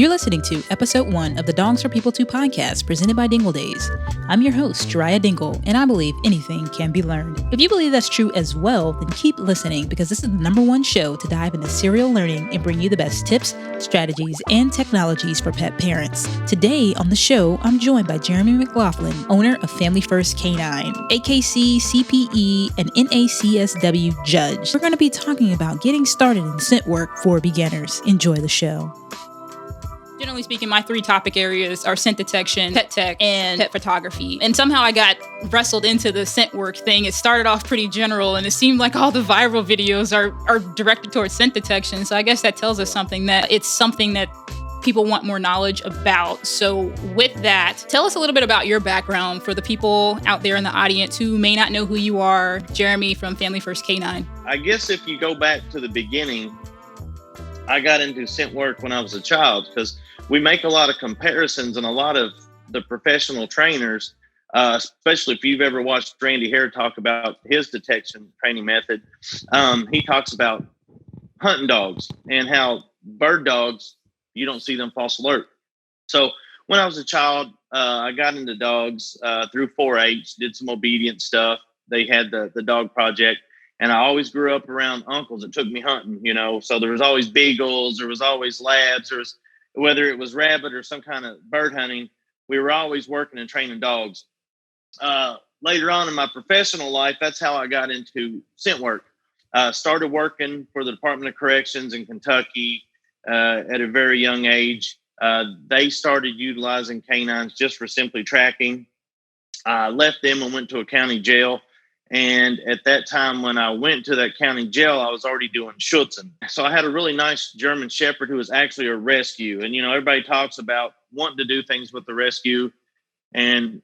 You're listening to episode 1 of the Dogs for People 2 podcast presented by Dingle Days. I'm your host, Geryah Dingle, and I believe anything can be learned. If you believe that's true as well, then keep listening because this is the #1 show to dive into serial learning and bring you the best tips, strategies, and technologies for pet parents. Today on the show, I'm joined by Jeremy Mclaughlin, owner of Family First Canine, AKC, CPE, and NACSW judge. We're going to be talking about getting started in scent work for beginners. Enjoy the show. Generally speaking, my 3 topic areas are scent detection, pet tech, and pet photography. And somehow I got wrestled into the scent work thing. It started off pretty general, and it seemed like all the viral videos are directed towards scent detection. So I guess that tells us something that it's something that people want more knowledge about. So with that, tell us a little bit about your background for the people out there in the audience who may not know who you are. Jeremy from Family First Canine. I guess if you go back to the beginning, I got into scent work when I was a child because we make a lot of comparisons, and a lot of the professional trainers, especially if you've ever watched Randy Hare talk about his detection training method, he talks about hunting dogs and how bird dogs, you don't see them false alert. So when I was a child, I got into dogs through 4-H, did some obedience stuff. They had the dog project. And I always grew up around uncles that took me hunting, you know. So there was always beagles, there was always labs, there was, whether it was rabbit or some kind of bird hunting, we were always working and training dogs. Later on in my professional life, that's how I got into scent work. Started working for the Department of Corrections in Kentucky at a very young age. They started utilizing canines just for simply tracking. I left them and went to a county jail. And at that time, when I went to that county jail, I was already doing Schutzhund. So I had a really nice German Shepherd who was actually a rescue. And, you know, everybody talks about wanting to do things with the rescue. And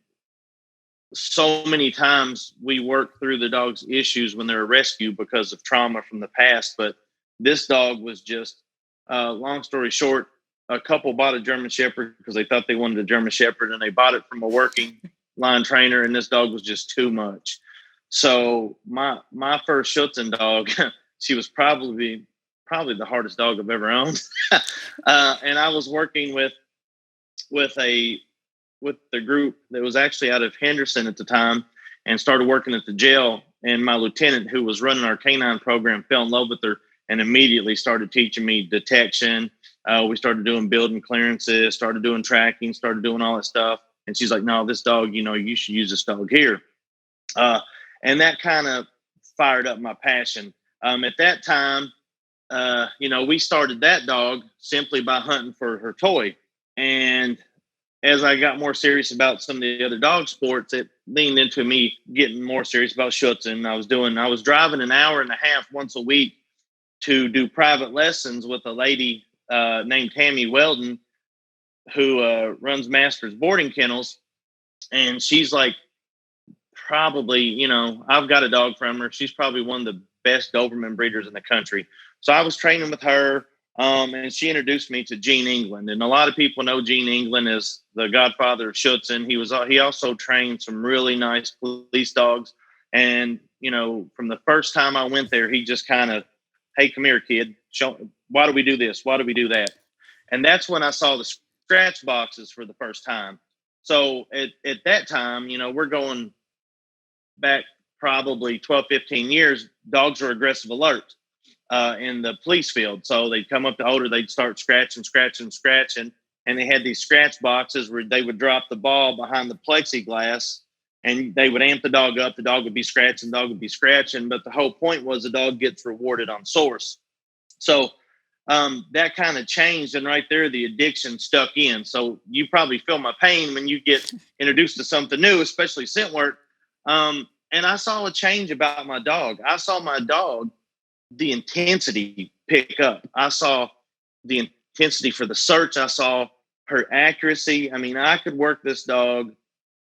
so many times we work through the dog's issues when they're a rescue because of trauma from the past. But this dog was just, long story short, a couple bought a German Shepherd because they thought they wanted a German Shepherd, and they bought it from a working line trainer, and this dog was just too much. So my first Schutzhund dog, she was probably the hardest dog I've ever owned. And I was working with the group that was actually out of Henderson at the time, and started working at the jail. And my lieutenant, who was running our canine program, fell in love with her and immediately started teaching me detection. We started doing building clearances, started doing tracking, started doing all that stuff. And she's like, "No, this dog, you know, you should use this dog here." And that kind of fired up my passion. At that time, you know, we started that dog simply by hunting for her toy. And as I got more serious about some of the other dog sports, it leaned into me getting more serious about Schutzhund. I was driving an hour and a half once a week to do private lessons with a lady named Tammy Weldon, who runs Masters Boarding Kennels. And she's like, probably, you know, I've got a dog from her. She's probably one of the best Doberman breeders in the country. So I was training with her, and she introduced me to Gene England. And a lot of people know Gene England as the godfather of Schutzhund. He also trained some really nice police dogs. And, you know, from the first time I went there, he just kind of, "Hey, come here, kid. Why do we do this? Why do we do that?" And that's when I saw the scratch boxes for the first time. So at that time, you know, we're going back probably 12, 15 years, dogs are aggressive alert in the police field. So they'd come up to Odor, they'd start scratching. And they had these scratch boxes where they would drop the ball behind the plexiglass, and they would amp the dog up. The dog would be scratching, But the whole point was the dog gets rewarded on source. So that kind of changed. And right there, the addiction stuck in. So you probably feel my pain when you get introduced to something new, especially scent work. And I saw a change about my dog. I saw my dog, the intensity pick up. I saw the intensity for the search. I saw her accuracy. I mean, I could work this dog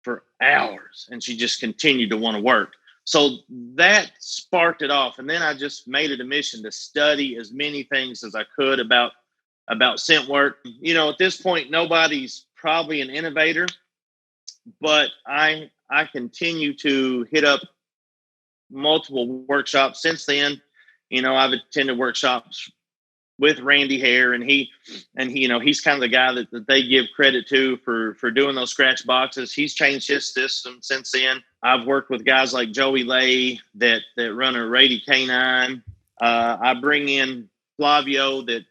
for hours, and she just continued to want to work. So that sparked it off. And then I just made it a mission to study as many things as I could about scent work. You know, at this point, nobody's probably an innovator, but I continue to hit up multiple workshops since then. You know, I've attended workshops with Randy Hare, and he, he's kind of the guy that they give credit to for doing those scratch boxes. He's changed his system since then. I've worked with guys like Joey Lay that run a Rady Canine. I bring in Flavio that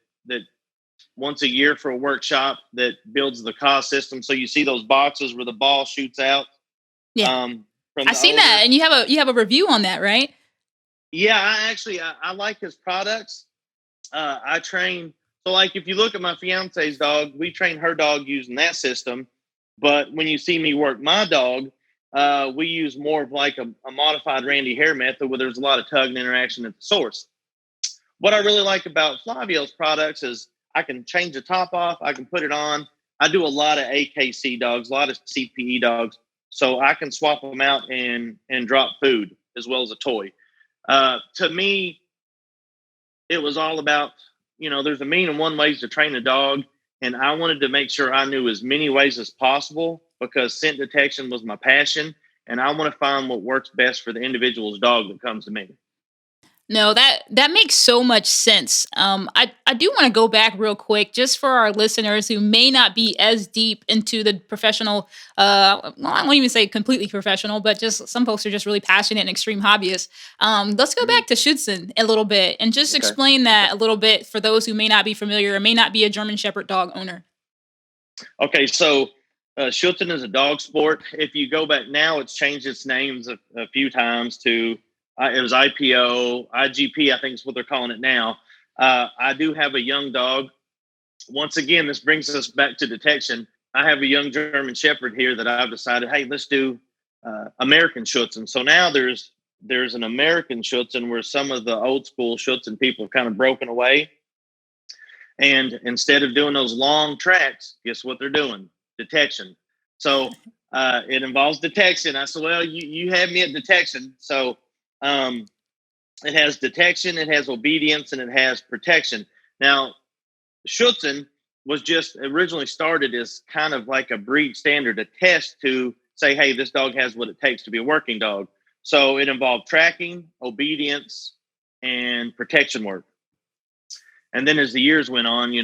once a year for a workshop that builds the cost system. So you see those boxes where the ball shoots out. Yeah, I've seen that, and you have a review on that, right? Yeah, I like his products. I train. So like if you look at my fiance's dog, we train her dog using that system. But when you see me work my dog, we use more of like a modified Randy Hare method where there's a lot of tug and interaction at the source. What I really like about Flavio's products is I can change the top off. I can put it on. I do a lot of AKC dogs, a lot of CPE dogs. So I can swap them out and drop food as well as a toy. To me, it was all about, there's a million and one ways to train a dog. And I wanted to make sure I knew as many ways as possible because scent detection was my passion. And I want to find what works best for the individual's dog that comes to me. No, that makes so much sense. I do want to go back real quick just for our listeners who may not be as deep into the professional. Well, I won't even say completely professional, but just some folks are just really passionate and extreme hobbyists. Let's go back to Schutzhund a little bit and just explain that a little bit for those who may not be familiar or may not be a German Shepherd dog owner. Okay, so Schutzhund is a dog sport. If you go back now, it's changed its names a few times to. It was IPO, IGP, I think is what they're calling it now. I do have a young dog. Once again, this brings us back to detection. I have a young German Shepherd here that I've decided, hey, let's do American Schutzhund. So now there's an American Schutzhund where some of the old school Schutzhund people have kind of broken away. And instead of doing those long tracks, guess what they're doing? Detection. So it involves detection. I said, well, you had me at detection. So it has detection, it has obedience, and it has protection. Now, Schutzhund was just originally started as kind of like a breed standard, a test to say, hey, this dog has what it takes to be a working dog. So it involved tracking, obedience, and protection work. And then as the years went on,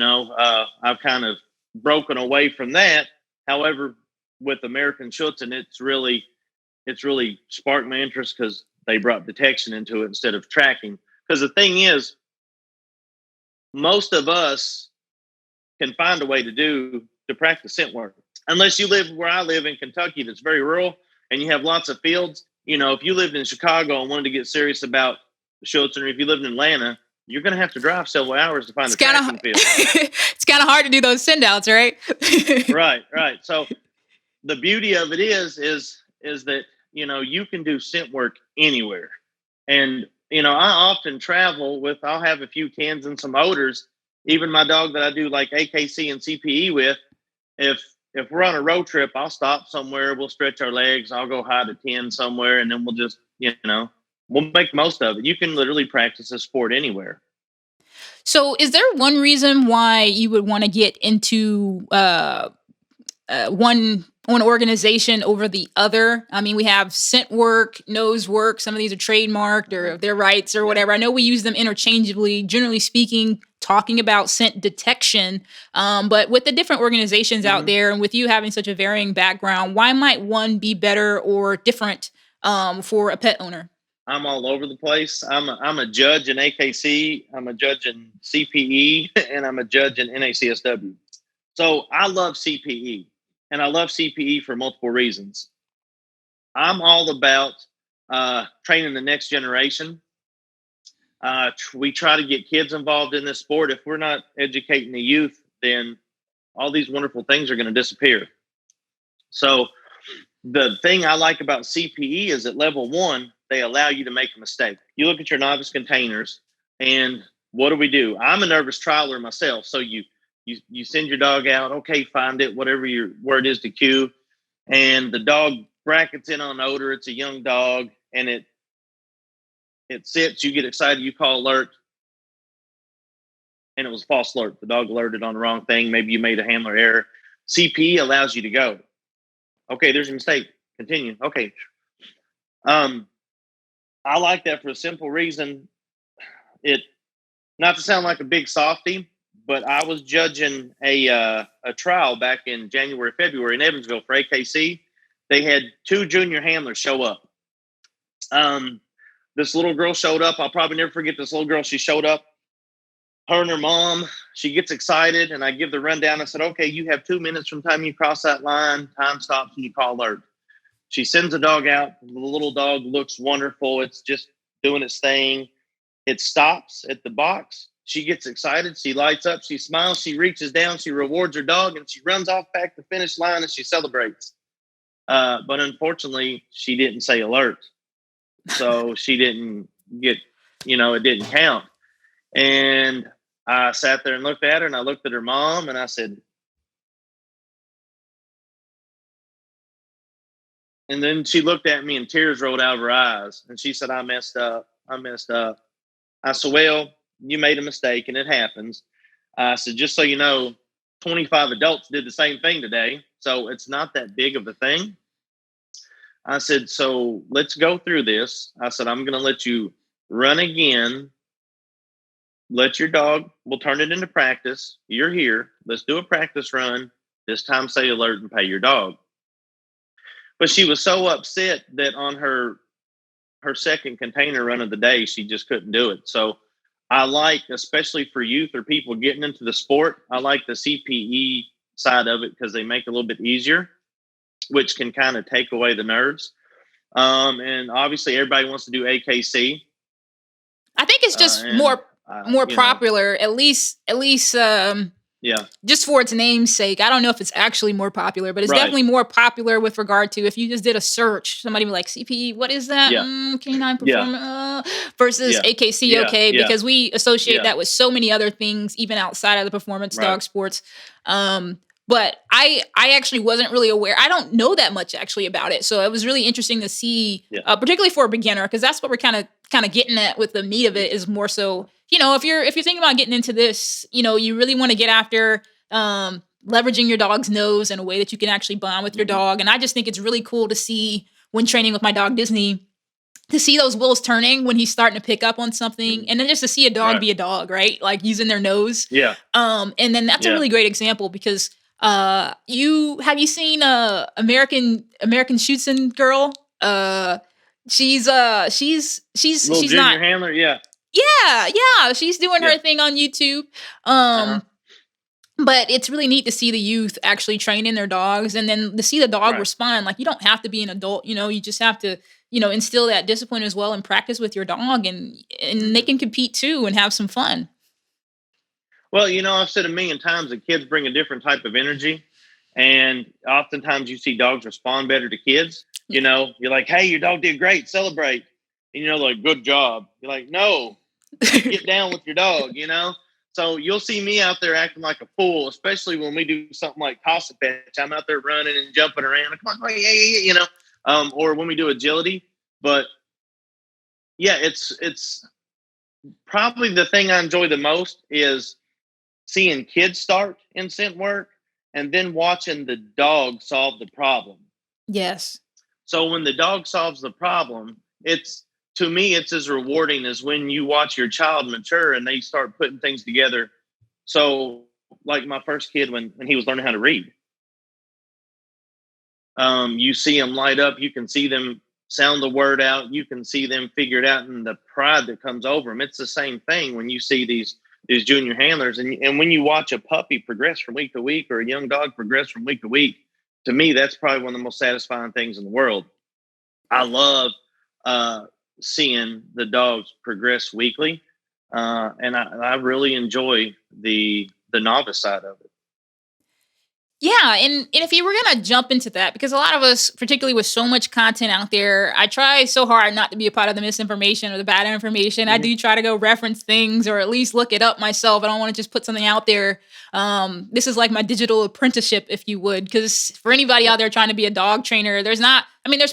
I've kind of broken away from that. However, with American Schutzhund, it's really sparked my interest because they brought detection into it instead of tracking. Because the thing is, most of us can find a way to practice scent work. Unless you live where I live in Kentucky, that's very rural, and you have lots of fields. If you lived in Chicago and wanted to get serious about the Schutzhund, or if you lived in Atlanta, you're going to have to drive several hours to find a tracking field. It's kind of hard to do those send outs, right? Right. So the beauty of it is that you can do scent work anywhere. And, I often travel I'll have a few cans and some odors. Even my dog that I do like AKC and CPE with, if we're on a road trip, I'll stop somewhere. We'll stretch our legs. I'll go hide a 10 somewhere, and then we'll just, we'll make most of it. You can literally practice a sport anywhere. So is there one reason why you would want to get into one organization over the other? I mean, we have scent work, nose work. Some of these are trademarked or their rights or whatever. I know we use them interchangeably, generally speaking, talking about scent detection. But with the different organizations out there and with you having such a varying background, why might one be better or different for a pet owner? I'm all over the place. I'm a judge in AKC. I'm a judge in CPE, and I'm a judge in NACSW. So I love CPE. And I love CPE for multiple reasons. I'm all about training the next generation. We try to get kids involved in this sport. If we're not educating the youth, then all these wonderful things are going to disappear. So the thing I like about CPE is at level 1, they allow you to make a mistake. You look at your novice containers, and what do? I'm a nervous trialer myself. So you send your dog out, okay, find it, whatever your word is to cue. And the dog brackets in on odor. It's a young dog, and it sits, you get excited, you call alert. And it was a false alert. The dog alerted on the wrong thing. Maybe you made a handler error. CPE allows you to go. Okay, there's a mistake. Continue. Okay. I like that for a simple reason. not to sound like a big softy, but I was judging a trial back in January, February in Evansville for AKC. They had 2 junior handlers show up. This little girl showed up. I'll probably never forget this little girl. She showed up, her and her mom. She gets excited, and I give the rundown. I said, okay, you have 2 minutes from time you cross that line. Time stops, and you call alert. She sends the dog out. The little dog looks wonderful. It's just doing its thing. It stops at the box. She gets excited. She lights up. She smiles. She reaches down. She rewards her dog, and she runs off back to the finish line, and she celebrates. But unfortunately, she didn't say alert. So she didn't get, it didn't count. And I sat there and looked at her, and I looked at her mom, and I said, and then she looked at me and tears rolled out of her eyes. And she said, I messed up. I said, well, you made a mistake and it happens. I said, just so you know, 25 adults did the same thing today. So it's not that big of a thing. I said, so let's go through this. I said, I'm going to let you run again. Let your dog, we'll turn it into practice. You're here. Let's do a practice run. This time say alert and pay your dog. But she was so upset that on her second container run of the day, she just couldn't do it. So I like, especially for youth or people getting into the sport, I like the CPE side of it because they make it a little bit easier, which can kind of take away the nerves. And obviously everybody wants to do AKC. I think it's just more popular, at least just for its name's sake. I don't know if it's actually more popular, but it's definitely more popular with regard to if you just did a search, somebody would be like, CPE, what is that? Canine Performance versus AKC, because we associate that with so many other things, even outside of the performance dog sports. But I actually wasn't really aware. I don't know that much actually about it. So it was really interesting to see, particularly for a beginner, because that's what we're kind of getting at with the meat of it is more so, if you're thinking about getting into this, you really want to get after leveraging your dog's nose in a way that you can actually bond with your dog. And I just think it's really cool to see when training with my dog Disney, to see those wheels turning when he's starting to pick up on something, and then just to see a dog be a dog, right? Like using their nose. Yeah. And then that's a really great example because have you seen American Schutzhund girl? She's little junior not handler, yeah, she's doing her thing on YouTube. But it's really neat to see the youth actually training their dogs, and then to see the dog respond. Like, you don't have to be an adult, you just have to, instill that discipline as well and practice with your dog, and they can compete too and have some fun. Well, I've said a million times that kids bring a different type of energy, and oftentimes you see dogs respond better to kids. You're like, hey, your dog did great, celebrate. And like, good job. You're like, no, get down with your dog, So you'll see me out there acting like a fool, especially when we do something like toss a fetch. I'm out there running and jumping around. Come on, yeah, or when we do agility. But yeah, it's probably the thing I enjoy the most is seeing kids start in scent work and then watching the dog solve the problem. Yes. So when the dog solves the problem, to me, it's as rewarding as when you watch your child mature and they start putting things together. So like my first kid, when he was learning how to read, you see them light up. You can see them sound the word out. You can see them figure it out, and the pride that comes over them. It's the same thing when you see these junior handlers. And when you watch a puppy progress from week to week or a young dog progress from week to week, to me, that's probably one of the most satisfying things in the world. I love seeing the dogs progress weekly. And I really enjoy the novice side of it. Yeah, and if you were going to jump into that, because a lot of us, particularly with so much content out there, I try so hard not to be a part of the misinformation or the bad information. I do try to go reference things or at least look it up myself. I don't want to just put something out there. This is like my digital apprenticeship, if you would, because for anybody out there trying to be a dog trainer, there's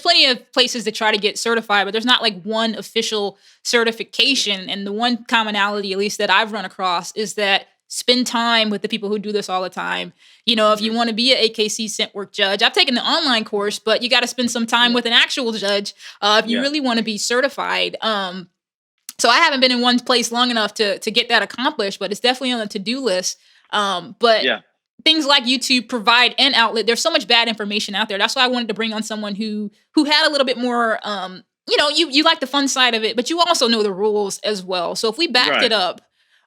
plenty of places to try to get certified, but there's not like one official certification. And the one commonality, at least that I've run across, is that spend time with the people who do this all the time. If you want to be an AKC Scent Work judge, I've taken the online course, but you got to spend some time with an actual judge if you really want to be certified. So I haven't been in one place long enough to get that accomplished, but it's definitely on the to-do list. But things like YouTube provide an outlet. There's so much bad information out there. That's why I wanted to bring on someone who had a little bit more, you like the fun side of it, but you also know the rules as well. So if we backed it up,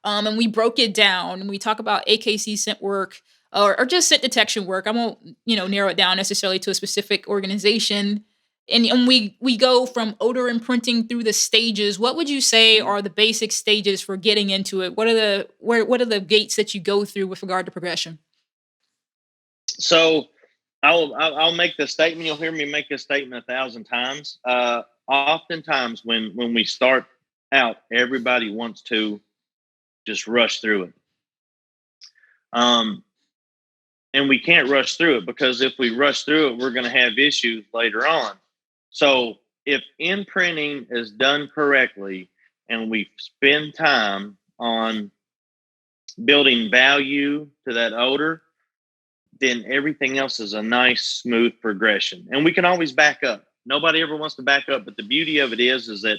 and we broke it down and we talk about AKC Scent Work or just scent detection work, I won't, narrow it down necessarily to a specific organization. And we go from odor imprinting through the stages. What would you say are the basic stages for getting into it? What are the gates that you go through with regard to progression? So I'll make the statement. You'll hear me make this statement 1,000 times. Oftentimes when we start out, everybody wants to just rush through it. And we can't rush through it, because if we rush through it, we're going to have issues later on. So if imprinting is done correctly and we spend time on building value to that odor, then everything else is a nice, smooth progression. And we can always back up. Nobody ever wants to back up, but the beauty of it is that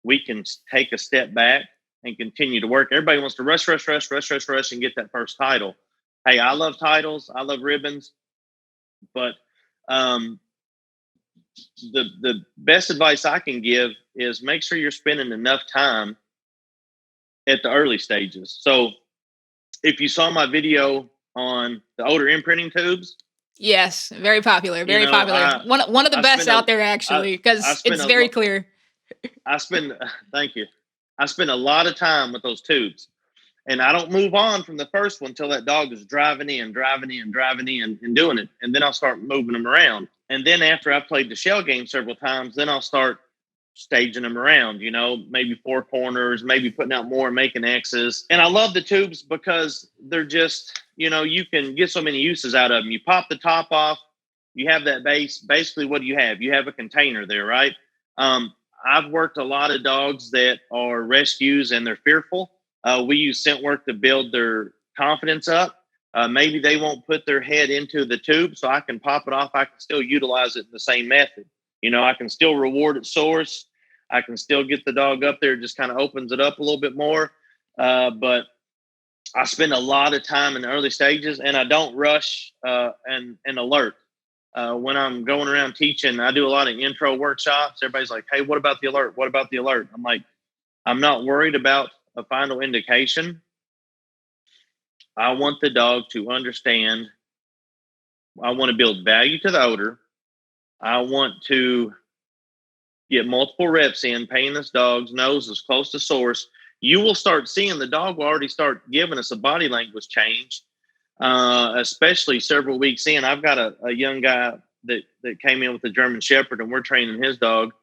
we can take a step back and continue to work. Everybody wants to rush and get that first title. Hey, I love titles. I love ribbons. But the best advice I can give is make sure you're spending enough time at the early stages. So if you saw my video on the odor imprinting tubes. Yes, very popular, very popular. One of the best out there, actually, because it's very clear. Thank you. I spend a lot of time with those tubes, and I don't move on from the first one until that dog is driving in and doing it. And then I'll start moving them around. And then after I've played the shell game several times, then I'll start staging them around, maybe 4 corners, maybe putting out more, making X's. And I love the tubes because they're just, you can get so many uses out of them. You pop the top off, you have that base. Basically, what do you have? You have a container there, right? I've worked a lot of dogs that are rescues and they're fearful. We use scent work to build their confidence up. Maybe they won't put their head into the tube, so I can pop it off. I can still utilize it in the same method. I can still reward at source. I can still get the dog up there. It just kind of opens it up a little bit more. But I spend a lot of time in the early stages, and I don't rush and alert. When I'm going around teaching, I do a lot of intro workshops. Everybody's like, hey, what about the alert? What about the alert? I'm like, I'm not worried about a final indication. I want the dog to understand. I want to build value to the odor. I want to get multiple reps in, painting this dog's nose as close to source. You will start seeing the dog will already start giving us a body language change, especially several weeks in. I've got a young guy that came in with a German Shepherd, and we're training his dog,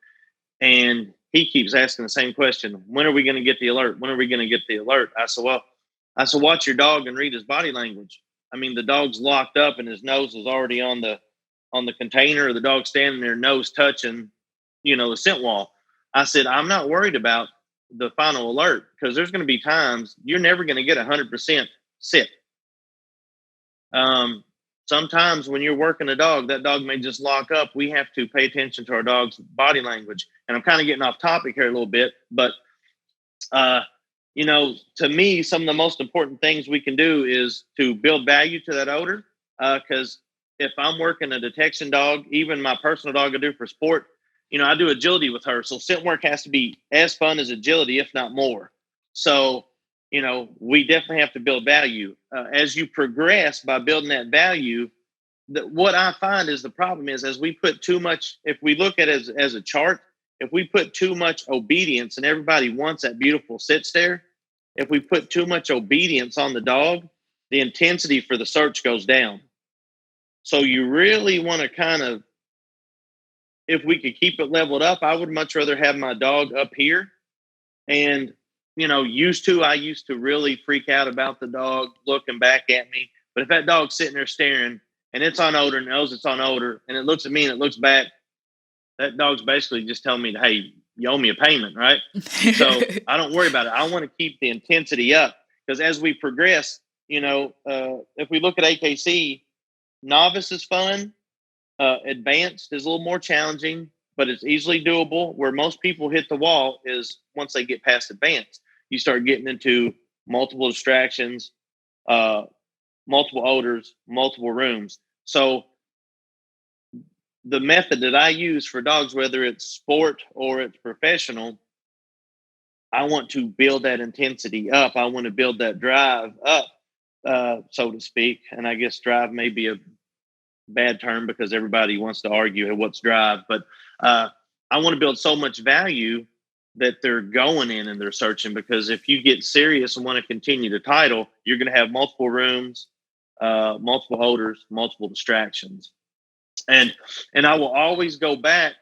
and he keeps asking the same question. When are we going to get the alert? When are we going to get the alert? I said, watch your dog and read his body language. I mean, the dog's locked up and his nose is already on the container, or the dog standing there, nose touching, the scent wall. I said, I'm not worried about the final alert, because there's going to be times you're never going to get 100% sit. Sometimes when you're working a dog, that dog may just lock up. We have to pay attention to our dog's body language. And I'm kind of getting off topic here a little bit, but to me, some of the most important things we can do is to build value to that odor. Because if I'm working a detection dog, even my personal dog I do for sport, I do agility with her. So scent work has to be as fun as agility, if not more. So, we definitely have to build value. As you progress by building that value, what I find is the problem is, as we put too much, if we look at it as a chart, if we put too much obedience, and everybody wants that beautiful sit stare, if we put too much obedience on the dog, the intensity for the search goes down. So you really want to kind of, if we could keep it leveled up, I would much rather have my dog up here. And, I used to really freak out about the dog looking back at me. But if that dog's sitting there staring and it's on odor and knows it's on odor, and it looks at me and it looks back, that dog's basically just telling me, hey, you owe me a payment, right? So I don't worry about it. I want to keep the intensity up, because as we progress, if we look at AKC, novice is fun. Advanced is a little more challenging. but it's easily doable. Where most people hit the wall is once they get past advanced. You start getting into multiple distractions, multiple odors, multiple rooms. So the method that I use for dogs, whether it's sport or it's professional, I want to build that intensity up. I want to build that drive up, so to speak. And I guess drive may be a bad term because everybody wants to argue what's drive, but I want to build so much value that they're going in and they're searching, because if you get serious and want to continue to title, you're going to have multiple rooms, multiple odors, multiple distractions. And I will always go back,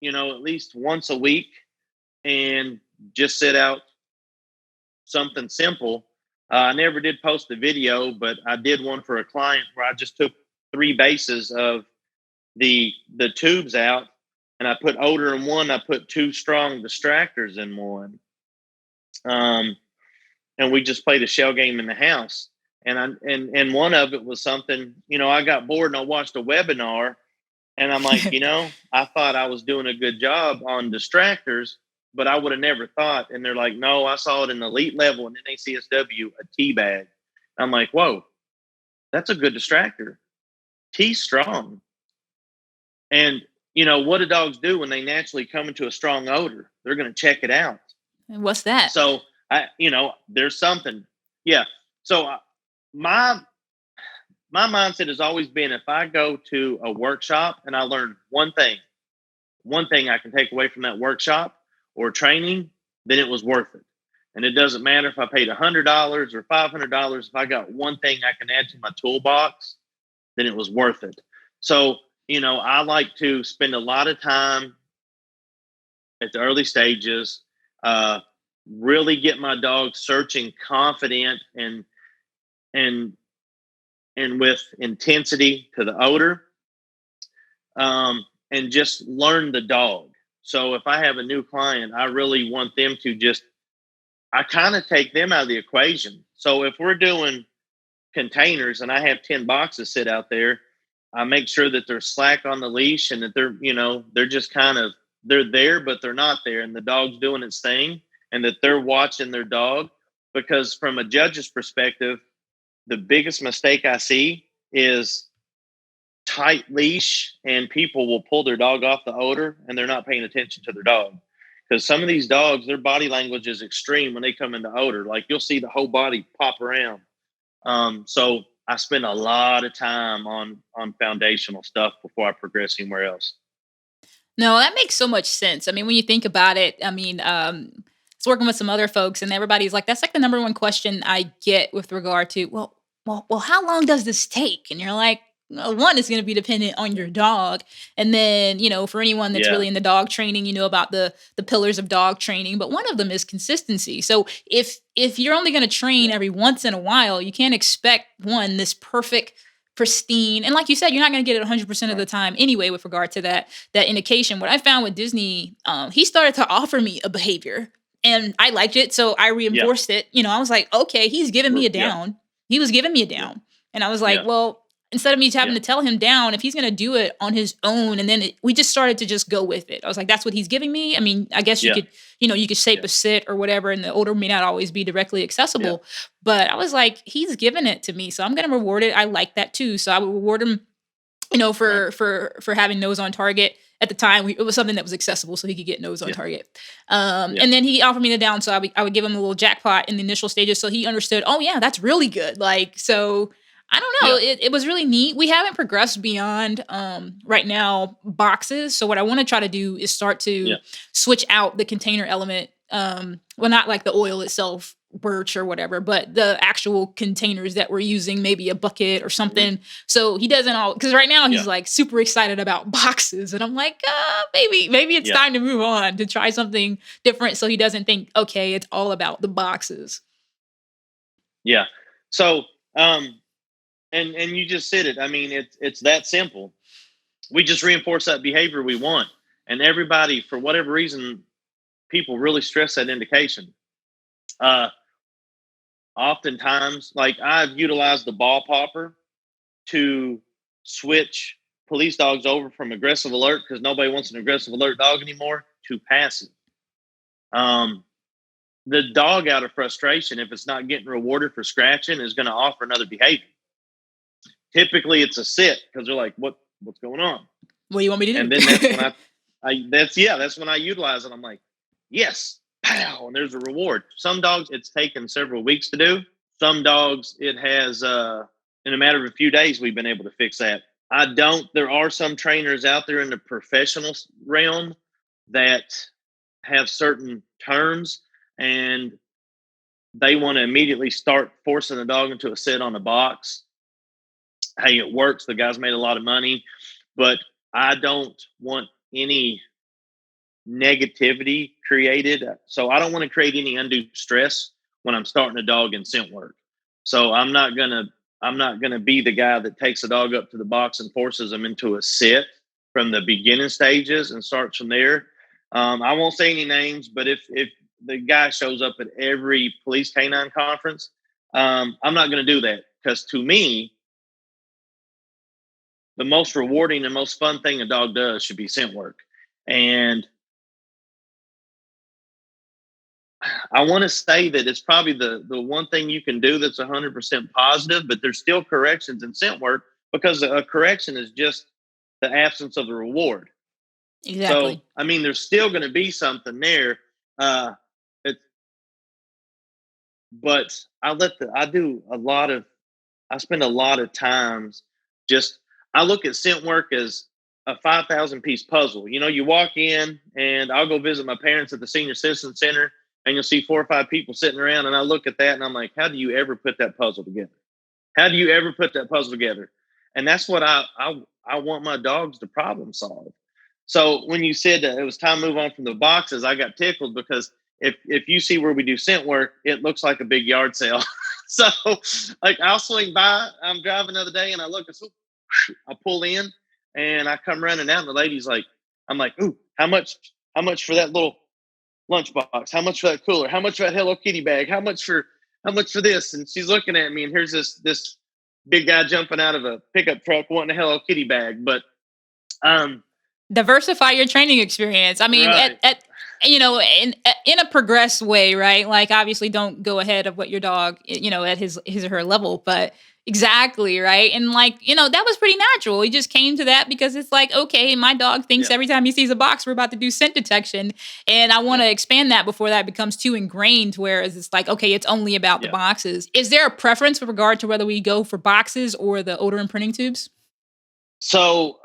at least once a week and just set out something simple. I never did post a video, but I did one for a client where I just took 3 bases of the tubes out, and I put odor in one. I put 2 strong distractors in one. And we just played a shell game in the house. And one of it was something, I got bored and I watched a webinar, and I'm like, I thought I was doing a good job on distractors, but I would have never thought. And they're like, no, I saw it in the elite level in NACSW, a tea bag. I'm like, whoa, that's a good distractor. Tea's strong. And, what do dogs do when they naturally come into a strong odor? They're going to check it out. And what's that? So, there's something. Yeah. So my mindset has always been, if I go to a workshop and I learn one thing I can take away from that workshop or training, then it was worth it. And it doesn't matter if I paid $100 or $500. If I got one thing I can add to my toolbox, then it was worth it. So, I like to spend a lot of time at the early stages, really get my dog searching confident and with intensity to the odor, and just learn the dog. So if I have a new client, I really want them to I kind of take them out of the equation. So if we're doing containers and I have 10 boxes sit out there, I make sure that they're slack on the leash and that they're just they're there, but they're not there. And the dog's doing its thing, and that they're watching their dog. Because from a judge's perspective, the biggest mistake I see is tight leash, and people will pull their dog off the odor and they're not paying attention to their dog. Because some of these dogs, their body language is extreme when they come into odor. Like, you'll see the whole body pop around. So I spend a lot of time on foundational stuff before I progress anywhere else. No, that makes so much sense. I mean, when you think about it, it's working with some other folks, and everybody's like, that's like the number one question I get with regard to, well, how long does this take? And you're like, well, one is going to be dependent on your dog. And then, for anyone that's really in the dog training, about the pillars of dog training, but one of them is consistency. So if you're only going to train every once in a while, you can't expect this perfect, pristine. And like you said, you're not going to get it 100% of the time anyway, with regard to that indication. What I found with Disney, he started to offer me a behavior, and I liked it. So I reinforced it. I was like, okay, he's giving me a down. He was giving me a down. And I was like, well, instead of me having to tell him down, if he's going to do it on his own, and then we just started to just go with it. I was like, that's what he's giving me. I mean, I guess you could, you could shape a sit or whatever, and the odor may not always be directly accessible, but I was like, he's giving it to me, so I'm going to reward it. I like that too. So I would reward him, for having nose on target. At the time, it was something that was accessible, so he could get nose on target. And then he offered me the down, so I would give him a little jackpot in the initial stages, so he understood, oh yeah, that's really good. Like, so I don't know. It was really neat. We haven't progressed beyond right now boxes. So what I want to try to do is start to switch out the container element. Well, not like the oil itself, birch or whatever, but the actual containers that we're using, maybe a bucket or something. Mm-hmm. So he doesn't because right now he's like super excited about boxes. And I'm like, maybe it's time to move on to try something different. So he doesn't think, okay, it's all about the boxes. Yeah. So, and you just said it. I mean, it's that simple. We just reinforce that behavior we want. And everybody, for whatever reason, people really stress that indication. Oftentimes, like, I've utilized the ball popper to switch police dogs over from aggressive alert, because nobody wants an aggressive alert dog anymore, to passive. The dog, out of frustration, if it's not getting rewarded for scratching, is going to offer another behavior. Typically it's a sit, because they're like, what's going on? What do you want me to do? And then that's when that's when I utilize it. I'm like, yes, pow, and there's a reward. Some dogs it's taken several weeks to do. Some dogs it has in a matter of a few days we've been able to fix that. There are some trainers out there in the professional realm that have certain terms, and they want to immediately start forcing the dog into a sit on a box. Hey, it works. The guy's made a lot of money, but I don't want any negativity created. So I don't want to create any undue stress when I'm starting a dog in scent work. So I'm not gonna be the guy that takes a dog up to the box and forces them into a sit from the beginning stages and starts from there. I won't say any names, but if the guy shows up at every police canine conference, I'm not going to do that, because to me, the most rewarding and most fun thing a dog does should be scent work. And I want to say that it's probably the one thing you can do that's 100% positive, but there's still corrections in scent work, because a correction is just the absence of the reward. Exactly. So, I mean, there's still going to be something there. But I spend a lot of times I look at scent work as a 5,000 piece puzzle. You know, you walk in, and I'll go visit my parents at the Senior Citizen Center, and you'll see 4 or 5 people sitting around, and I look at that and I'm like, how do you ever put that puzzle together? How do you ever put that puzzle together? And that's what I want my dogs to problem solve. So when you said that it was time to move on from the boxes, I got tickled, because if you see where we do scent work, it looks like a big yard sale. So like I'll swing by, I'm driving the other day, and I look, I pull in, and I come running out, and the lady's like, I'm like, ooh, how much for that little lunchbox? How much for that cooler? How much for that Hello Kitty bag? How much for this? And she's looking at me, and here's this big guy jumping out of a pickup truck wanting a Hello Kitty bag. But diversify your training experience. I mean, right. in a progressed way, right? Like, obviously don't go ahead of what your dog, at his or her level, but exactly. Right. And that was pretty natural. He just came to that because it's like, okay, my dog thinks every time he sees a box, we're about to do scent detection. And I want to expand that before that becomes too ingrained, whereas it's like, okay, it's only about the boxes. Is there a preference with regard to whether we go for boxes or the odor imprinting tubes? So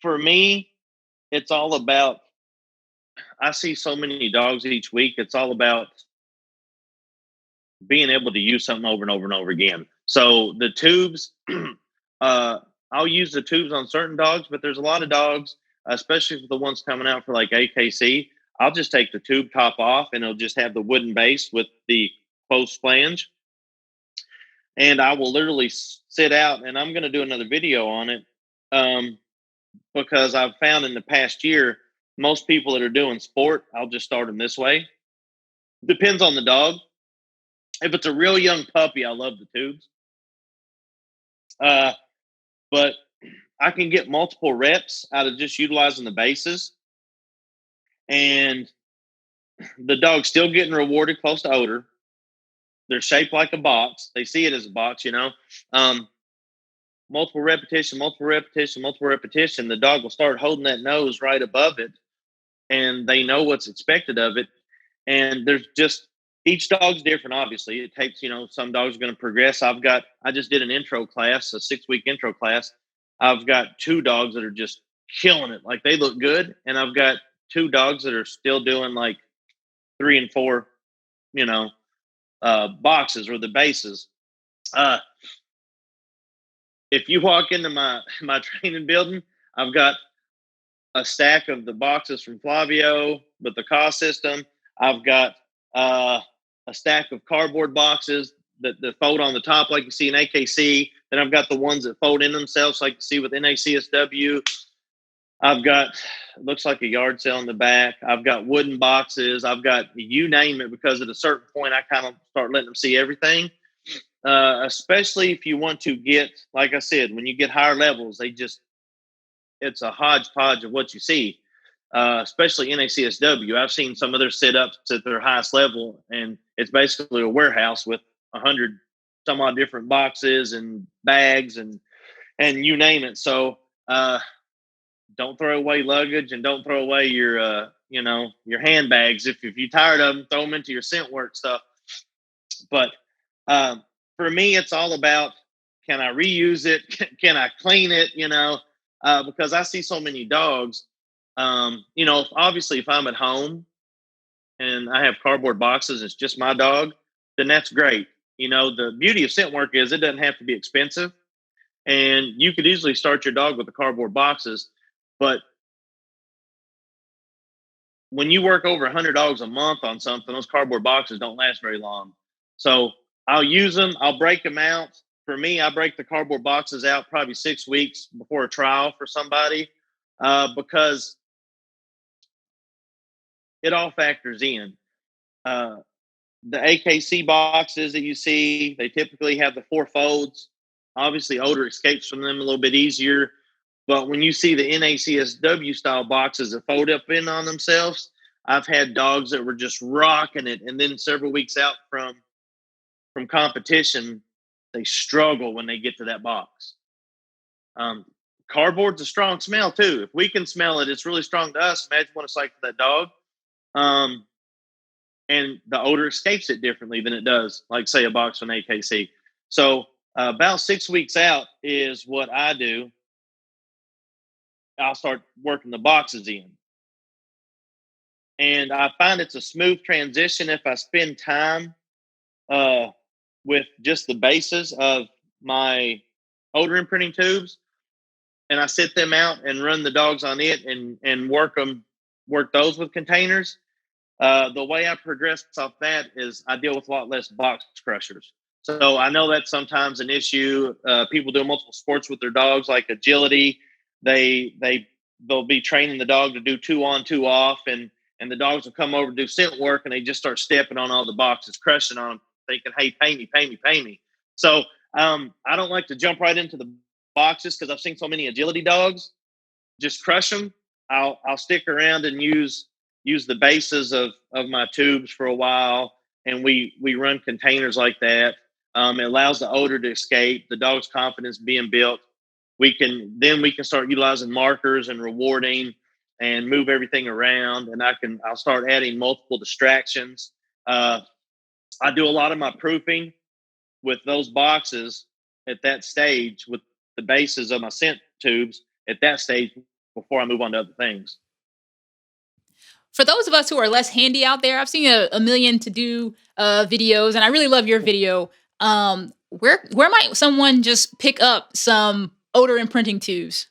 for me, it's all about, I see so many dogs each week. It's all about being able to use something over and over and over again. So the tubes, I'll use the tubes on certain dogs, but there's a lot of dogs, especially for the ones coming out for like AKC, I'll just take the tube top off, and it'll just have the wooden base with the closed flange. And I will literally sit out, and I'm going to do another video on it, because I've found in the past year, most people that are doing sport, I'll just start them this way. Depends on the dog. If it's a real young puppy, I love the tubes. But I can get multiple reps out of just utilizing the bases. And the dog's still getting rewarded close to odor. They're shaped like a box. They see it as a box, multiple repetition. The dog will start holding that nose right above it, and they know what's expected of it. And there's just, each dog's different. Obviously it takes, some dogs are going to progress. I just did an intro class, a 6-week intro class. I've got 2 dogs that are just killing it. Like, they look good. And I've got 2 dogs that are still doing like 3 and 4, boxes or the bases. If you walk into my training building, I've got a stack of the boxes from Flavio with the cost system. I've got a stack of cardboard boxes that fold on the top like you see in AKC. Then I've got the ones that fold in themselves like you see with NACSW. I've got, it looks like a yard sale in the back. I've got wooden boxes. I've got, you name it, because at a certain point, I kind of start letting them see everything. Especially if you want to get, like I said, when you get higher levels, it's a hodgepodge of what you see, especially NACSW. I've seen some of their sit-ups at their highest level, and it's basically a warehouse with 100 some odd different boxes and bags and you name it. So don't throw away luggage, and don't throw away your your handbags. If you're tired of them, throw them into your scent work stuff. But for me, it's all about, can I reuse it? Can I clean it? Because I see so many dogs. Obviously, if I'm at home and I have cardboard boxes, it's just my dog, then that's great. The beauty of scent work is it doesn't have to be expensive, and you could easily start your dog with the cardboard boxes. But when you work over 100 dogs a month on something, those cardboard boxes don't last very long. So I'll use them. I'll break them out. For me, I break the cardboard boxes out probably 6 weeks before a trial for somebody, because it all factors in. The AKC boxes that you see, they typically have the 4 folds. Obviously, odor escapes from them a little bit easier. But when you see the NACSW style boxes that fold up in on themselves, I've had dogs that were just rocking it, and then several weeks out from competition, they struggle when they get to that box. Cardboard's a strong smell too. If we can smell it, it's really strong to us. Imagine what it's like for that dog. And the odor escapes it differently than it does, like, say, a box from AKC. So about 6 weeks out is what I do. I'll start working the boxes in. And I find it's a smooth transition if I spend time with just the bases of my odor imprinting tubes, and I sit them out and run the dogs on it and work those with containers. The way I progress off that is I deal with a lot less box crushers. So I know that's sometimes an issue. People do multiple sports with their dogs, like agility. They'll be training the dog to do 2 on, 2 off, and the dogs will come over to do scent work, and they just start stepping on all the boxes, crushing on them, thinking, "Hey, pay me, pay me, pay me." So I don't like to jump right into the boxes, because I've seen so many agility dogs just crush them. I'll stick around and use the bases of my tubes for a while, and we run containers like that. It allows the odor to escape, the dog's confidence being built. We can start utilizing markers and rewarding and move everything around, and I'll start adding multiple distractions. I do a lot of my proofing with those boxes at that stage, with the bases of my scent tubes at that stage, before I move on to other things. For those of us who are less handy out there, I've seen a million to do videos, and I really love your video. Where might someone just pick up some odor imprinting tubes?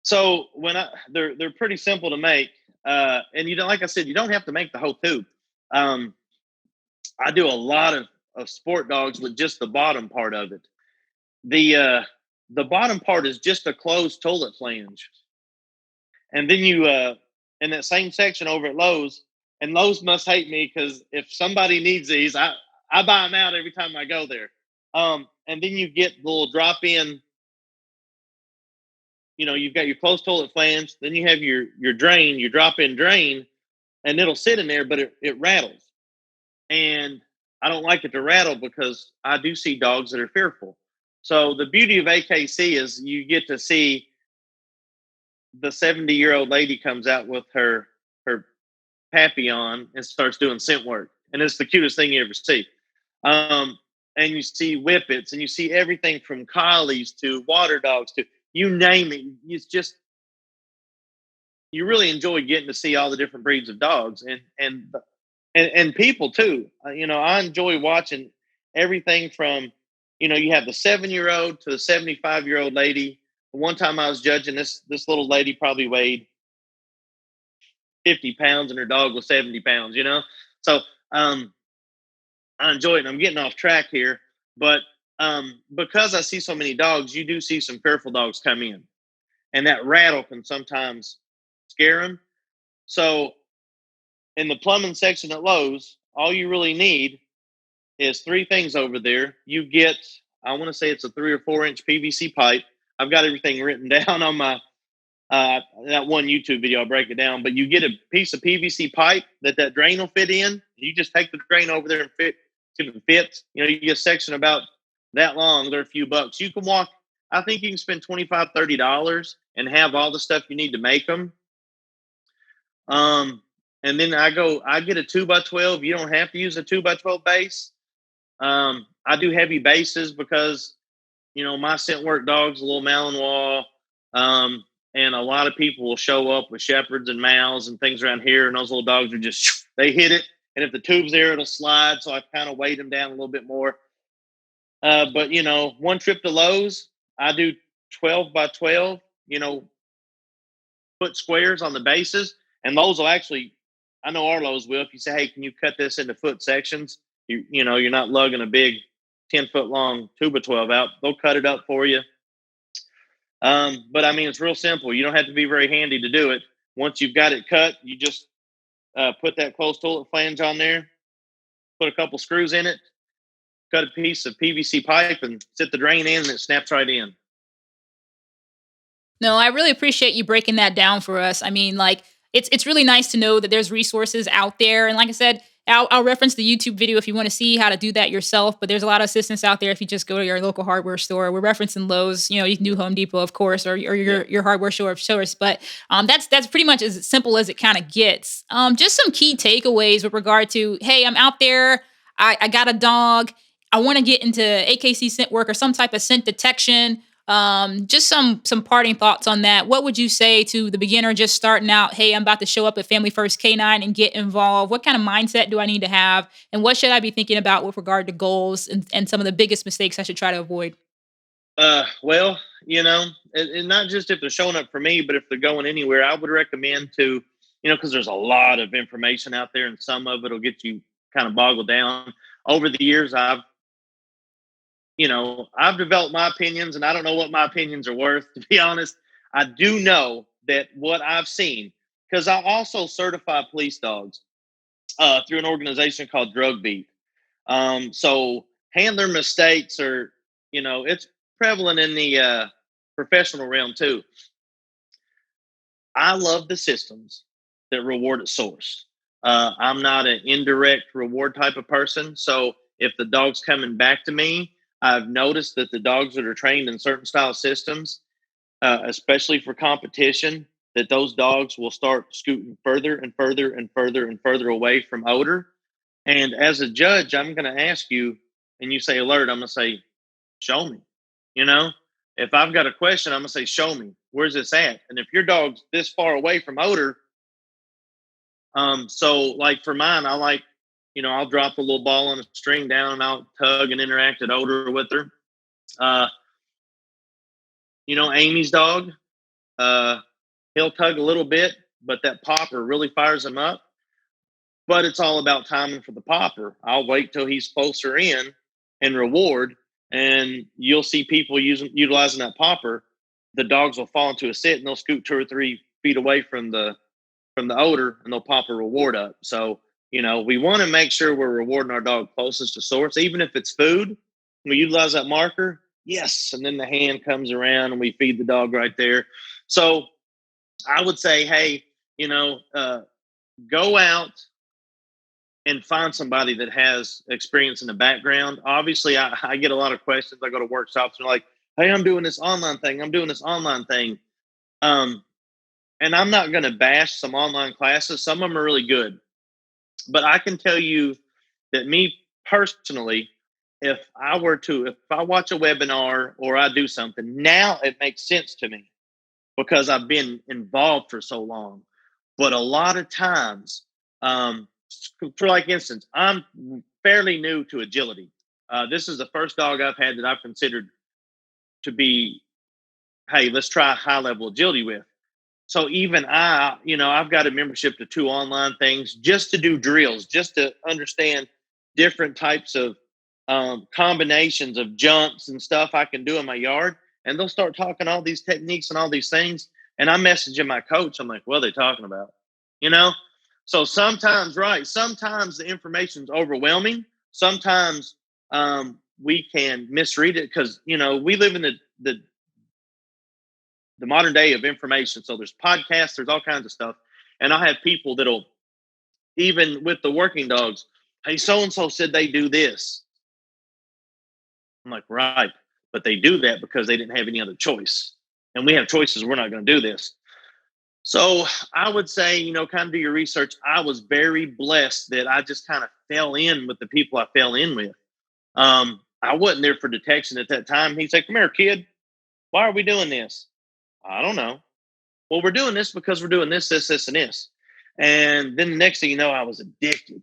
So they're pretty simple to make, and like I said, you don't have to make the whole tube. I do a lot of sport dogs with just the bottom part of it. The bottom part is just a closed toilet flange, and then you in that same section over at Lowe's, and Lowe's must hate me, because if somebody needs these, I buy them out every time I go there. And then you get the little drop in. You've got your closed toilet flange, then you have your drain, your drop in drain, and it'll sit in there, but it rattles. And I don't like it to rattle, because I do see dogs that are fearful. So the beauty of AKC is you get to see the 70-year-old lady comes out with her pappy on and starts doing scent work. And it's the cutest thing you ever see. And you see whippets, and you see everything from collies to water dogs to you name it. It's just, you really enjoy getting to see all the different breeds of dogs and people too. I enjoy watching everything from, you have the 7-year-old to the 75-year-old lady. One time I was judging this little lady probably weighed 50 pounds and her dog was 70 pounds, So I enjoy it. And I'm getting off track here, but because I see so many dogs, you do see some fearful dogs come in, and that rattle can sometimes scare them. So in the plumbing section at Lowe's, all you really need is 3 things over there. You get, I want to say it's a 3 or 4 inch PVC pipe I've got everything written down on my that one YouTube video. I'll break it down. But you get a piece of PVC pipe that drain will fit in. You just take the drain over there and fit if it fits. You get a section about that long. They're a few bucks. You can walk. I think you can spend $25, $30 and have all the stuff you need to make them. And then I get a 2x12. You don't have to use a 2x12 base. I do heavy bases because, my scent work dog's a little Malinois. And a lot of people will show up with shepherds and Mals and things around here. And those little dogs are just, they hit it. And if the tube's there, it'll slide. So I kind of weight them down a little bit more. But, one trip to Lowe's, I do 12x12, foot squares on the bases. And those will actually, I know our Lowe's will. If you say, hey, can you cut this into foot sections? You're not lugging a big 10-foot long 2x12 out. They'll cut it up for you. But I mean, it's real simple. You don't have to be very handy to do it. Once you've got it cut, you just put that closed toilet flange on there, put a couple screws in it, cut a piece of PVC pipe and sit the drain in and it snaps right in. No, I really appreciate you breaking that down for us. I mean, it's really nice to know that there's resources out there. And like I said, I'll reference the YouTube video if you want to see how to do that yourself. But there's a lot of assistance out there if you just go to your local hardware store. We're referencing Lowe's. You can do Home Depot, of course, or your hardware store of choice. But that's pretty much as simple as it kind of gets. Just some key takeaways with regard to, hey, I'm out there. I got a dog. I want to get into AKC Scent Work or some type of scent detection. Just some parting thoughts on that. What would you say to the beginner just starting out? Hey, I'm about to show up at Family First Canine and get involved. What kind of mindset do I need to have? And what should I be thinking about with regard to goals and some of the biggest mistakes I should try to avoid? Well, and not just if they're showing up for me, but if they're going anywhere, I would recommend to, because there's a lot of information out there and some of it will get you kind of boggled down. Over the years, I've developed my opinions and I don't know what my opinions are worth, to be honest. I do know that what I've seen, because I also certify police dogs through an organization called Drug Beat. So handler mistakes are, it's prevalent in the professional realm too. I love the systems that reward at source. I'm not an indirect reward type of person. So if the dog's coming back to me, I've noticed that the dogs that are trained in certain style systems, especially for competition, that those dogs will start scooting further and further and further and further away from odor. And as a judge, I'm going to ask you, and you say alert, I'm going to say, show me. If I've got a question, I'm going to say, show me. Where's this at? And if your dog's this far away from odor, so like for mine, I like, I'll drop a little ball on a string down and I'll tug and interact at odor with her. Amy's dog, he'll tug a little bit, but that popper really fires him up. But it's all about timing for the popper. I'll wait till he's closer in and reward, and you'll see people utilizing that popper. The dogs will fall into a sit and they'll scoot 2 or 3 feet away from the odor and they'll pop a reward up. So, we want to make sure we're rewarding our dog closest to source, even if it's food. We utilize that marker. Yes. And then the hand comes around and we feed the dog right there. So I would say, hey, go out and find somebody that has experience in the background. Obviously, I get a lot of questions. I go to workshops and they're like, hey, I'm doing this online thing. And I'm not going to bash some online classes. Some of them are really good. But I can tell you that me personally, if I watch a webinar or I do something, now it makes sense to me because I've been involved for so long. But a lot of times, for like instance, I'm fairly new to agility. This is the first dog I've had that I've considered to be, hey, let's try high level agility with. So even I've got a membership to 2 online things just to do drills, just to understand different types of combinations of jumps and stuff I can do in my yard. And they'll start talking all these techniques and all these things. And I'm messaging my coach. I'm like, what are they talking about? So sometimes the information's overwhelming. Sometimes we can misread it because, we live in the the modern day of information. So there's podcasts, there's all kinds of stuff. And I have people that'll, even with the working dogs, hey, so-and-so said they do this. I'm like, right. But they do that because they didn't have any other choice. And we have choices. We're not going to do this. So I would say, you know, kind of do your research. I was very blessed that I just kind of fell in with the people I fell in with. I wasn't there for detection at that time. He'd say, come here, kid. Why are we doing this? I don't know. Well, we're doing this because we're doing this, this, this, and this. And then the next thing you know, I was addicted.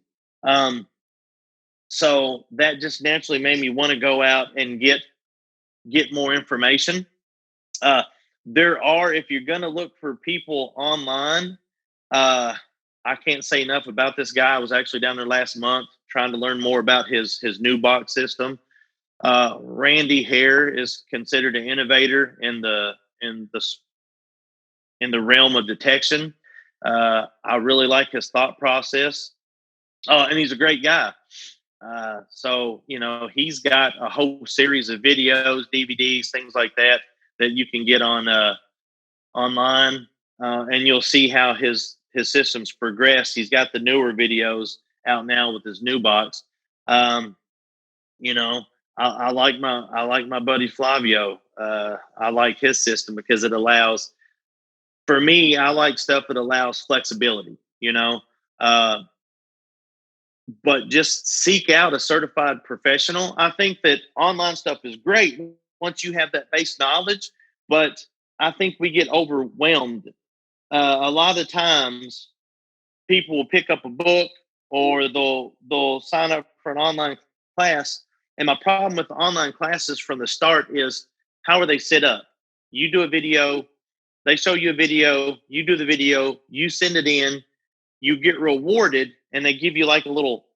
So that just naturally made me want to go out and get more information. There are, if you're going to look for people online, I can't say enough about this guy. I was actually down there last month trying to learn more about his new box system. Randy Hare is considered an innovator in the realm of detection. I really like his thought process. And he's a great guy. So, you know, he's got a whole series of videos, DVDs, things like that you can get on online, and you'll see how his systems progress. He's got the newer videos out now with his new box. You know, I like my buddy Flavio. I like his system because it allows, for me, I like stuff that allows flexibility, you know, but just seek out a certified professional. I think that online stuff is great once you have that base knowledge, but I think we get overwhelmed. A lot of the times people will pick up a book or they'll sign up for an online class. And my problem with the online classes from the start is, how are they set up? You do a video, they show you a video, you do the video, you send it in, you get rewarded, and they give you like a little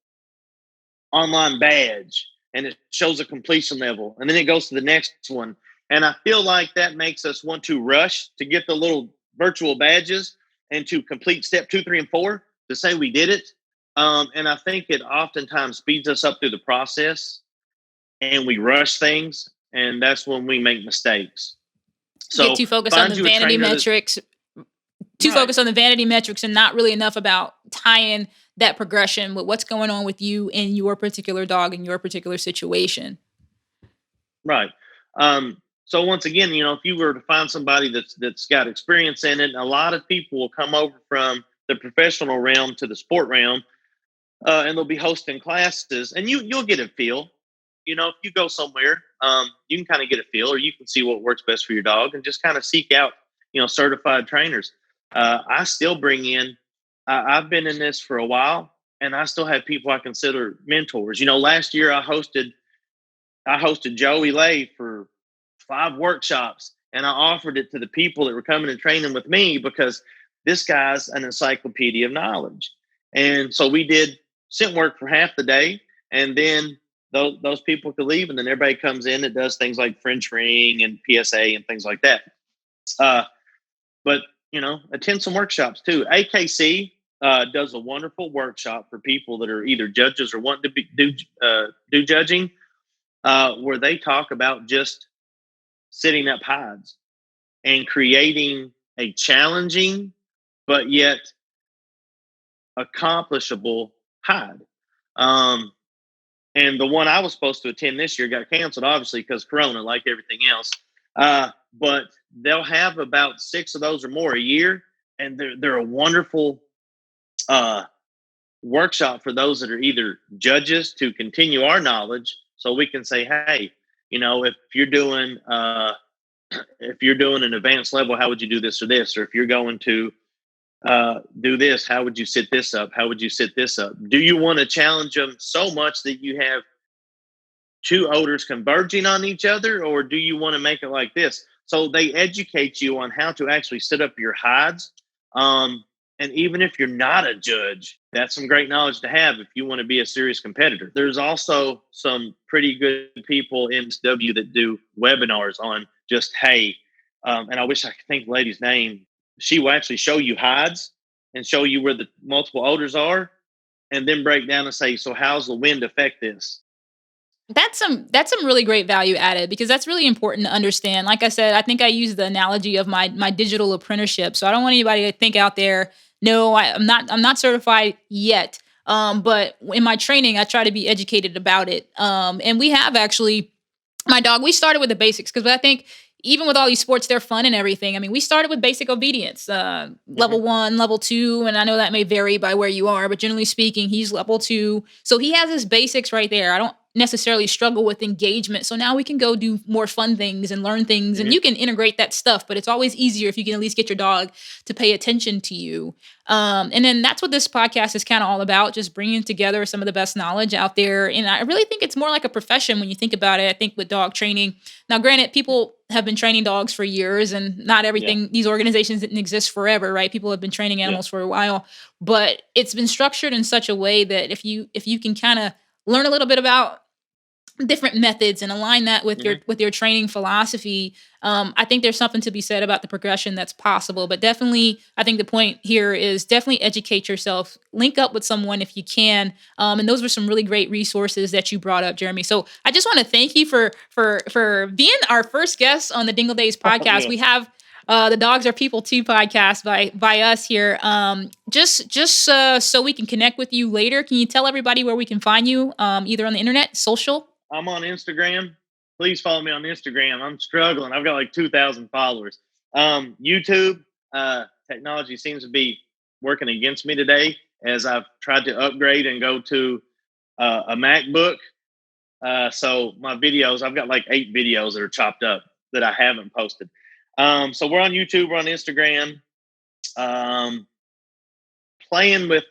online badge, and it shows a completion level, and then it goes to the next one. And I feel like that makes us want to rush to get the little virtual badges and to complete step 2, 3, and 4 to say we did it. And I think it oftentimes speeds us up through the process, and we rush things, and that's when we make mistakes. So get too focused on the vanity metrics. Focused on the vanity metrics and not really enough about tying that progression with what's going on with you and your particular dog in your particular situation. Right. So once again, you know, if you were to find somebody that's got experience in it, a lot of people will come over from the professional realm to the sport realm, and they'll be hosting classes, and you'll get a feel. You know, if you go somewhere, you can kind of get a feel, or you can see what works best for your dog, and just kind of seek out, you know, certified trainers. I still bring in, I've been in this for a while, and I still have people I consider mentors. You know, last year I hosted Joey Lay for 5 workshops, and I offered it to the people that were coming and training with me because this guy's an encyclopedia of knowledge. And so we did scent work for half the day, and then those people could leave, and then everybody comes in that does things like French ring and PSA and things like that. But you know, attend some workshops too. AKC does a wonderful workshop for people that are either judges or want to do judging, where they talk about just sitting up hides and creating a challenging but yet accomplishable hide. And the one I was supposed to attend this year got canceled, obviously, because Corona, like everything else. But they'll have about 6 of those or more a year, and they're a wonderful workshop for those that are either judges to continue our knowledge, so we can say, hey, you know, if you're doing an advanced level, how would you do this or this? Or if you're going to do this, how would you sit this up? How would you sit this up? Do you want to challenge them so much that you have 2 odors converging on each other, or do you want to make it like this? So they educate you on how to actually sit up your hides. And even if you're not a judge, that's some great knowledge to have if you want to be a serious competitor. There's also some pretty good people in NACSW that do webinars on just, hey, and I wish I could think of the lady's name. She will actually show you hides and show you where the multiple odors are, and then break down and say, so how's the wind affect this? That's some really great value added, because that's really important to understand. Like I said, I think I use the analogy of my digital apprenticeship. So I don't want anybody to think out there, no, I'm not certified yet. But in my training, I try to be educated about it. And we have actually, my dog, we started with the basics, because I think even with all these sports, they're fun and everything. I mean, we started with basic obedience, level 1, level 2, and I know that may vary by where you are, but generally speaking, he's level 2. So he has his basics right there. I don't necessarily struggle with engagement. So now we can go do more fun things and learn things, and you can integrate that stuff, but it's always easier if you can at least get your dog to pay attention to you. And then that's what this podcast is kind of all about, just bringing together some of the best knowledge out there. And I really think it's more like a profession when you think about it. I think with dog training, now granted, people have been training dogs for years, and not everything, these organizations didn't exist forever, right? People have been training animals for a while, but it's been structured in such a way that if you can kind of learn a little bit about different methods and align that with your training philosophy, I think there's something to be said about the progression that's possible. But definitely, I think the point here is definitely educate yourself, link up with someone if you can. And those were some really great resources that you brought up, Jeremy. So I just want to thank you for being our first guest on the Dingle Days podcast. We have the Dogs Are People Too podcast by us here. Just so we can connect with you later, can you tell everybody where we can find you, either on the internet, social? I'm on Instagram. Please follow me on Instagram. I'm struggling. I've got like 2,000 followers. YouTube, technology seems to be working against me today as I've tried to upgrade and go to a MacBook. So my videos, I've got like 8 videos that are chopped up that I haven't posted. So we're on YouTube, we're on Instagram, playing with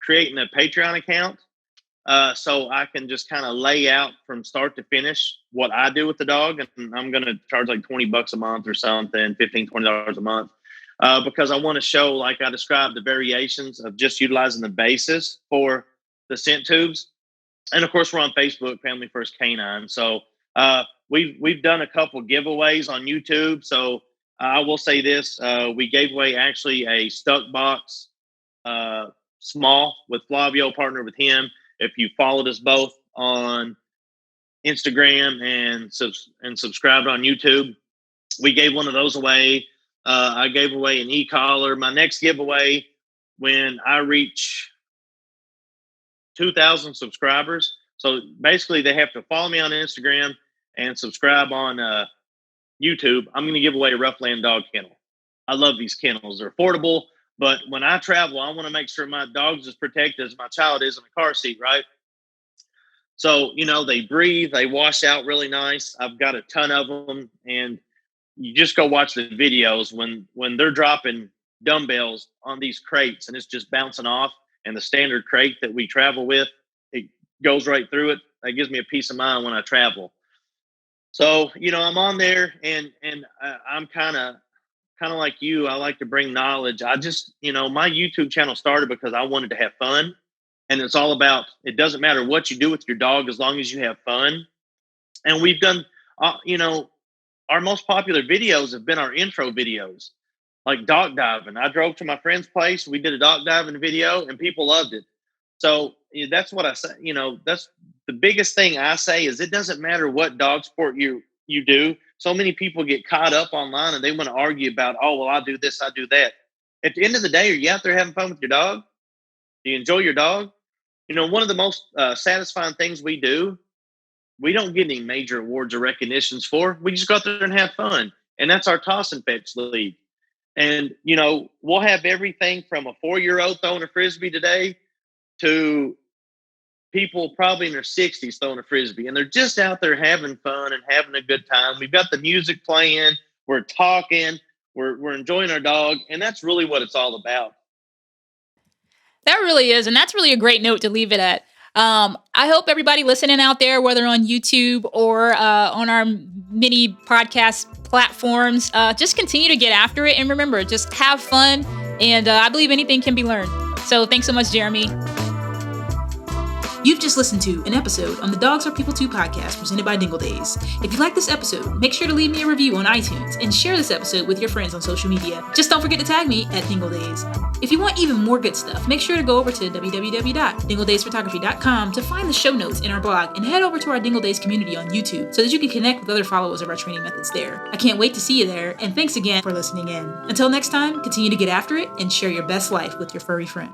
creating a Patreon account. So I can just kind of lay out from start to finish what I do with the dog. And I'm going to charge like $20 a month or something, $15, $20 a month, because I want to show, like I described, the variations of just utilizing the basis for the scent tubes. And of course, we're on Facebook, Family First Canine. So we've done a couple giveaways on YouTube. So I will say this, we gave away actually a stuck box, small with Flavio, partnered with him. If you followed us both on Instagram and subscribed on YouTube, we gave one of those away. I gave away an e-collar. My next giveaway, when I reach 2,000 subscribers. So basically, they have to follow me on Instagram and subscribe on YouTube. I'm going to give away a Roughland dog kennel. I love these kennels. They're affordable. But when I travel, I want to make sure my dog's as protected as my child is in a car seat, right? So, they breathe, they wash out really nice. I've got a ton of them. And you just go watch the videos when they're dropping dumbbells on these crates and it's just bouncing off. And the standard crate that we travel with, it goes right through it. That gives me a peace of mind when I travel. So, I'm on there and I'm kind of like you. I like to bring knowledge. I just, my YouTube channel started because I wanted to have fun. And it's all about, it doesn't matter what you do with your dog as long as you have fun. And we've done, our most popular videos have been our intro videos, like dog diving. I drove to my friend's place. We did a dog diving video and people loved it. So that's what I say. That's the biggest thing I say is it doesn't matter what dog sport you do. So many people get caught up online and they want to argue about, oh, well, I do this, I do that. At the end of the day, are you out there having fun with your dog? Do you enjoy your dog? One of the most satisfying things we do, we don't get any major awards or recognitions for. We just go out there and have fun. And that's our toss and fetch league. And, we'll have everything from a 4-year-old throwing a Frisbee today to people probably in their 60s throwing a Frisbee. And they're just out there having fun and having a good time. We've got the music playing. We're talking. We're enjoying our dog. And that's really what it's all about. That really is. And that's really a great note to leave it at. I hope everybody listening out there, whether on YouTube or on our mini podcast platforms, just continue to get after it. And remember, just have fun. And I believe anything can be learned. So thanks so much, Jeremy. You've just listened to an episode on the Dogs Are People Too podcast presented by Dingle Days. If you like this episode, make sure to leave me a review on iTunes and share this episode with your friends on social media. Just don't forget to tag me at Dingle Days. If you want even more good stuff, make sure to go over to www.dingledaysphotography.com to find the show notes in our blog and head over to our Dingle Days community on YouTube so that you can connect with other followers of our training methods there. I can't wait to see you there, and thanks again for listening in. Until next time, continue to get after it and share your best life with your furry friend.